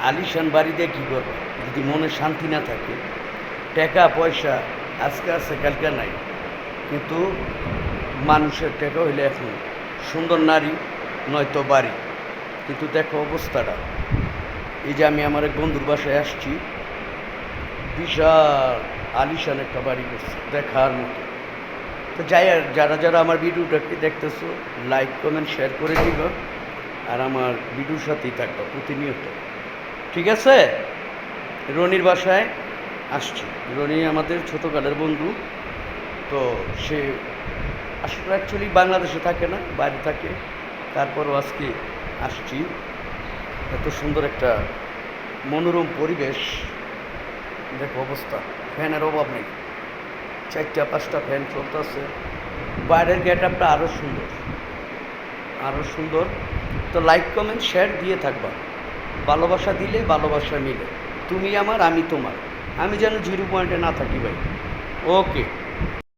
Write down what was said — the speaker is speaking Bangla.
আলিশান বাড়িতে কী করবো যদি মনে শান্তি না থাকে? টাকা পয়সা আজকে আছে কালকে নাই, কিন্তু মানুষের টাকা হইলে এখন সুন্দর নারী নয়তো বাড়ি। কিন্তু দেখো অবস্থাটা, এই যে আমি আমার এক বন্ধুর বাসায় আসছি, বিশাল আলিশান একটা বাড়ি করছে দেখার মতো। তো যাই আর যারা যারা আমার ভিডিওটাকে দেখতেছো, লাইক কমেন্ট শেয়ার করে দিব, আর আমার ভিডিওর সাথেই থাকবো প্রতিনিয়ত, ঠিক আছে? রনির বাসায় আসছি। রনি আমাদের ছোটোকালের বন্ধু। তো সে আসলে অ্যাকচুয়ালি বাংলাদেশে থাকে না, বাইরে থাকে। তারপরও আজকে আসছি। এত সুন্দর একটা মনোরম পরিবেশ, দেখো অবস্থা, ফ্যানের অভাব নেই, 4-5টা ফ্যান চলতেছে। বাইরের গেট আপটা আরও সুন্দর, আরও সুন্দর। তো লাইক কমেন্ট শেয়ার দিয়ে থাকবা, ভালোবাসা দিলে ভালোবাসা মিলে। তুমি আমার, আমি তোমার, আমি যেন জিরো পয়েন্টে না থাকি ভাই। ওকে।